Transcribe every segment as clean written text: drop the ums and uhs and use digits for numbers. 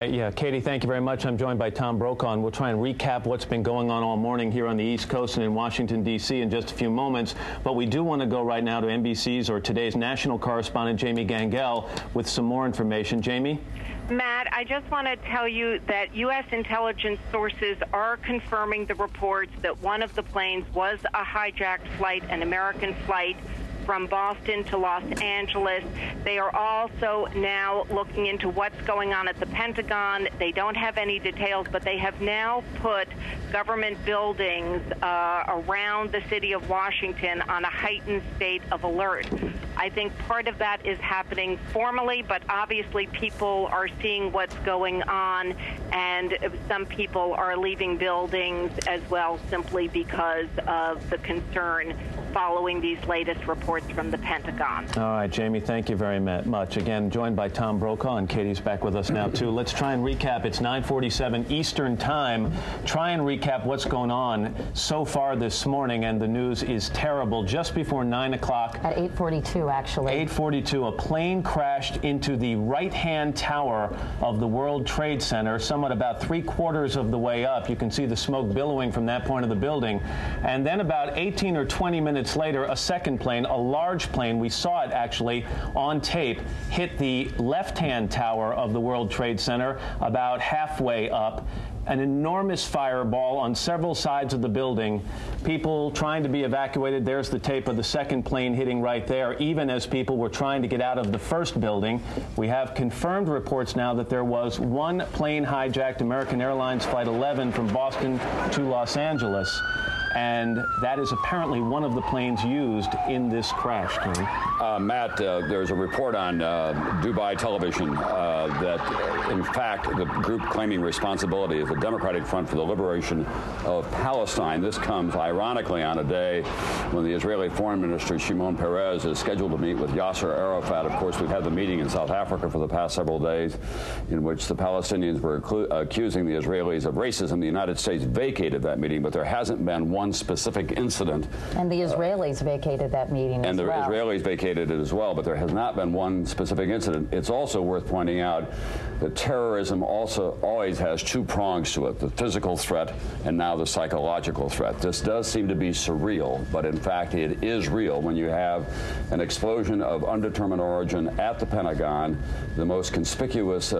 Yeah, Katie, thank you very much. I'm joined by Tom Brokaw, and we'll try and recap what's been going on all morning here on the East Coast and in Washington, D.C. in just a few moments. But we do want to go right now to NBC's or today's national correspondent, Jamie Gangel, with some more information. Jamie? Matt, I just want to tell you that U.S. intelligence sources are confirming the reports that one of the planes was a hijacked flight, an American flight from Boston to Los Angeles. They are also now looking into what's going on at the Pentagon. They don't have any details, but they have now put government buildings around the city of Washington on a heightened state of alert. I think part of that is happening formally, but obviously people are seeing what's going on, and some people are leaving buildings as well simply because of the concern following these latest reports from the Pentagon. All right, Jamie, thank you very much. Again, joined by Tom Brokaw, and Katie's back with us now, too. Let's try and recap. It's 9:47 Eastern Time. Try and recap what's going on so far this morning, and the news is terrible. Just before 9 o'clock. At 8:42, actually. 8:42, a plane crashed into the right-hand tower of the World Trade Center, somewhat about three-quarters of the way up. You can see the smoke billowing from that point of the building. And then about 18 or 20 minutes later, a second plane, a large plane, we saw it actually on tape, hit the left-hand tower of the World Trade Center about halfway up. An enormous fireball on several sides of the building. People trying to be evacuated. There's the tape of the second plane hitting right there, even as people were trying to get out of the first building. We have confirmed reports now that there was one plane hijacked, American Airlines Flight 11 from Boston to Los Angeles. And that is apparently one of the planes used in this crash, Tony. Matt, there's a report on Dubai television that, in fact, the group claiming responsibility is the Democratic Front for the Liberation of Palestine. This comes, ironically, on a day when the Israeli Foreign Minister, Shimon Peres, is scheduled to meet with Yasser Arafat. Of course, we've had the meeting in South Africa for the past several days in which the Palestinians were accusing the Israelis of racism. The United States vacated that meeting, but there hasn't been one specific incident. And the Israelis vacated that meeting as well. And the Israelis vacated it as well, but there has not been one specific incident. It's also worth pointing out that terrorism also always has two prongs to it, the physical threat and now the psychological threat. This does seem to be surreal, but in fact it is real when you have an explosion of undetermined origin at the Pentagon, the most conspicuous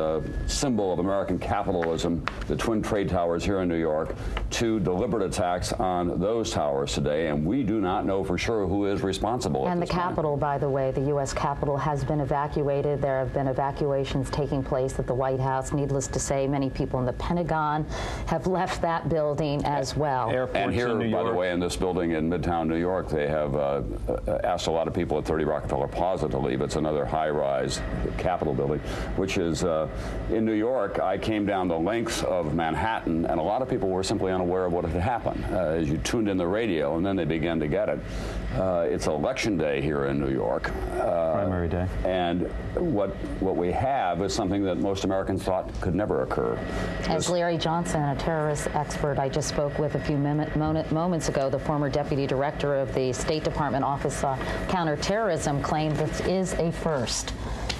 symbol of American capitalism, the Twin Trade Towers here in New York, two deliberate attacks on those towers today, and we do not know for sure who is responsible. And the Capitol, by the way, the U.S. Capitol has been evacuated. There have been evacuations taking place at the White House. Needless to say, many people in the Pentagon have left that building as well. Airports and here, in New York. By the way, in this building in Midtown New York, they have asked a lot of people at 30 Rockefeller Plaza to leave. It's another high-rise Capitol building, which is in New York. I came down the length of Manhattan, and a lot of people were simply unaware of what had happened. As you tuned in the radio, and then they began to get it. It's election day here in New York. Primary day. And what we have is something that most Americans thought could never occur. As Larry Johnson, a terrorist expert I just spoke with a few moments ago, the former deputy director of the State Department Office on Counterterrorism, claimed this is a first,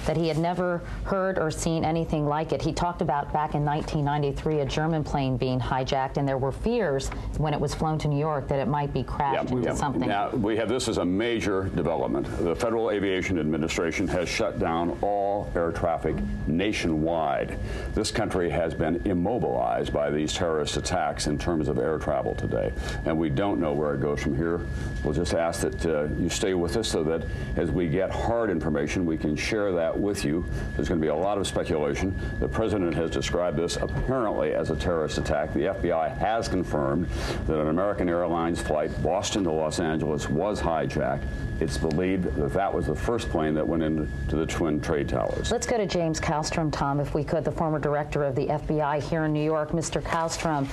that he had never heard or seen anything like it. He talked about back in 1993 a German plane being hijacked, and there were fears when it was flown to New York that it might be crashed into something. Now, we have this as a major development. The Federal Aviation Administration has shut down all air traffic nationwide. This country has been immobilized by these terrorist attacks in terms of air travel today, and we don't know where it goes from here. We'll just ask that you stay with us so that as we get hard information, we can share that with you. There's going to be a lot of speculation. The president has described this apparently as a terrorist attack. The FBI has confirmed that an American Airlines flight Boston to Los Angeles was hijacked. It's believed that that was the first plane that went into the Twin Trade Towers. Let's go to James Kallstrom, Tom, if we could, the former director of the FBI here in New York. Mr. Kallstrom,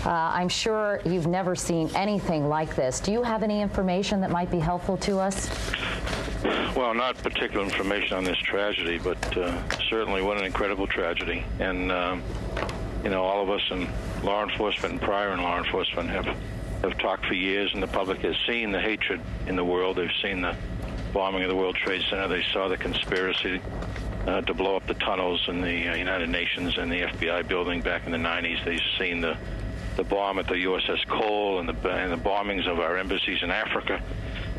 I'm sure you've never seen anything like this. Do you have any information that might be helpful to us? Well, not particular information on this tragedy, but certainly what an incredible tragedy. And, all of us in law enforcement and prior in law enforcement have talked for years, and the public has seen the hatred in the world. They've seen the bombing of the World Trade Center. They saw the conspiracy to blow up the tunnels in the United Nations and the FBI building back in the 90s. They've seen the bomb at the USS Cole and the bombings of our embassies in Africa.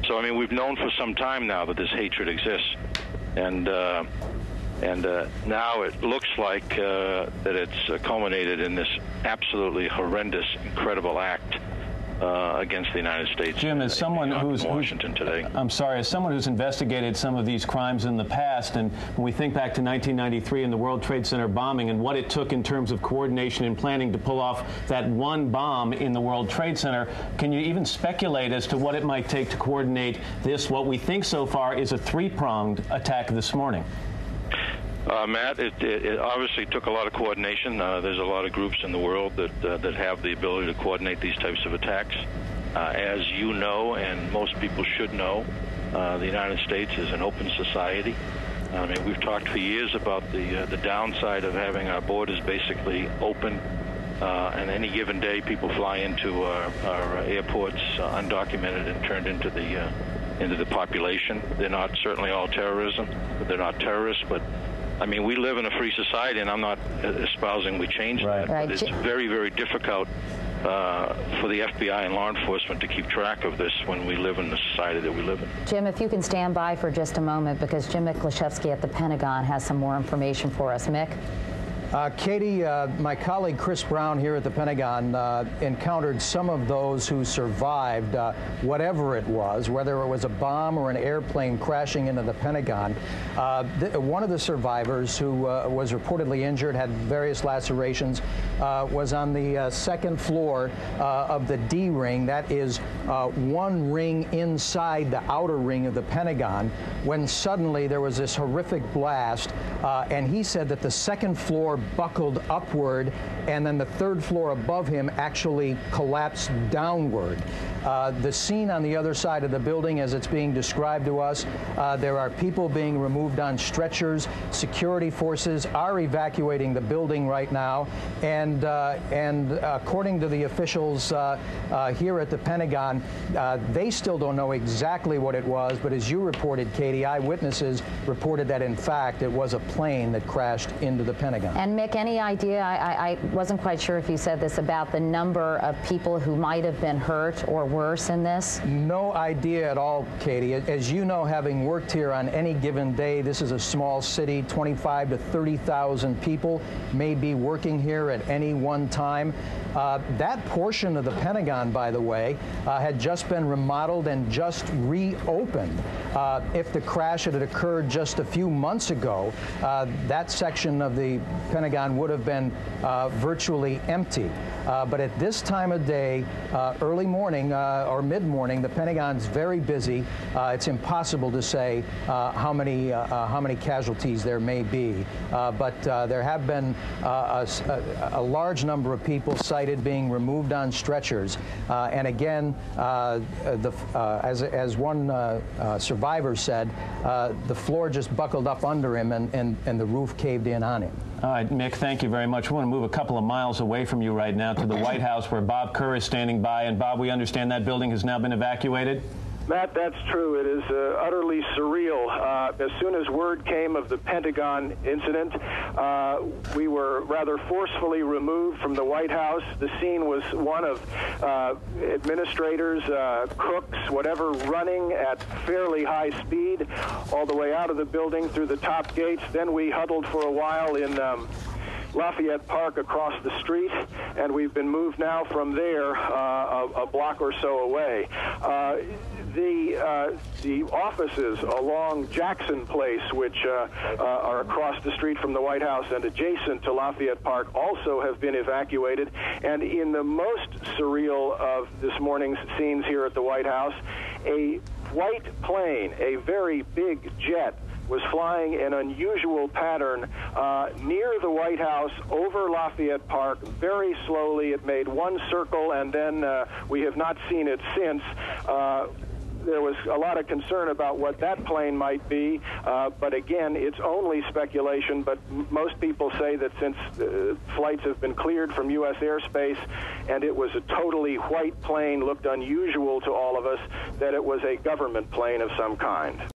So, I mean, we've known for some time now that this hatred exists. And now it looks like that it's culminated in this absolutely horrendous, incredible act against the United States. Jim, as someone who's Washington today. I'm sorry, as someone who's investigated some of these crimes in the past, and when we think back to 1993 and the World Trade Center bombing and what it took in terms of coordination and planning to pull off that one bomb in the World Trade Center, can you even speculate as to what it might take to coordinate this, what we think so far is a three-pronged attack this morning? Matt, it obviously took a lot of coordination. There's a lot of groups in the world that have the ability to coordinate these types of attacks. As you know, and most people should know, the United States is an open society. I mean, we've talked for years about the downside of having our borders basically open. And any given day, people fly into our airports undocumented and turned into the population. They're not certainly all terrorism. They're not terrorists, but I mean, we live in a free society, and I'm not espousing we change that, but it's very, very difficult for the FBI and law enforcement to keep track of this when we live in the society that we live in. Jim, if you can stand by for just a moment, because Jim Miklaszewski at the Pentagon has some more information for us. Mick? Katie, my colleague Chris Brown here at the Pentagon encountered some of those who survived, whatever it was, whether it was a bomb or an airplane crashing into the Pentagon. One of the survivors who was reportedly injured, had various lacerations, was on the second floor of the D ring. That is one ring inside the outer ring of the Pentagon, when suddenly there was this horrific blast, and he said that the second floor buckled upward, and then the third floor above him actually collapsed downward. The scene on the other side of the building, as it's being described to us, there are people being removed on stretchers. Security forces are evacuating the building right now, and according to the officials here at the Pentagon, they still don't know exactly what it was, but as you reported, Katie, eyewitnesses reported that in fact it was a plane that crashed into the Pentagon. And Mick, any idea, I wasn't quite sure if you said this, about the number of people who might have been hurt or worse in this? No idea at all, Katie. As you know, having worked here on any given day, this is a small city, 25 to 30,000 people may be working here at any one time. That portion of the Pentagon, by the way, had just been remodeled and just reopened. If the crash had occurred just a few months ago, that section of the Pentagon would have been virtually empty. But at this time of day, early morning or mid-morning, the Pentagon's very busy. It's impossible to say how many casualties there may be. But there have been a large number of people cited being removed on stretchers. And again, as one survivor said, the floor just buckled up under him, and the roof caved in on him. All right, Mick, thank you very much. We want to move a couple of miles away from you right now to the White House, where Bob Kerr is standing by. And Bob, we understand that building has now been evacuated? Matt, that's true. It is utterly surreal. As soon as word came of the Pentagon incident, we were rather forcefully removed from the White House. The scene was one of administrators, cooks, whatever, running at fairly high speed all the way out of the building through the top gates. Then we huddled for a while in Lafayette Park across the street, and we've been moved now from there a block or so away. The offices along Jackson Place, which are across the street from the White House and adjacent to Lafayette Park, also have been evacuated. And in the most surreal of this morning's scenes here at the White House, a white plane, a very big jet, was flying an unusual pattern near the White House over Lafayette Park very slowly. It made one circle, and then we have not seen it since. There was a lot of concern about what that plane might be, but again, it's only speculation, but most people say that since flights have been cleared from U.S. airspace and it was a totally white plane, looked unusual to all of us, that it was a government plane of some kind.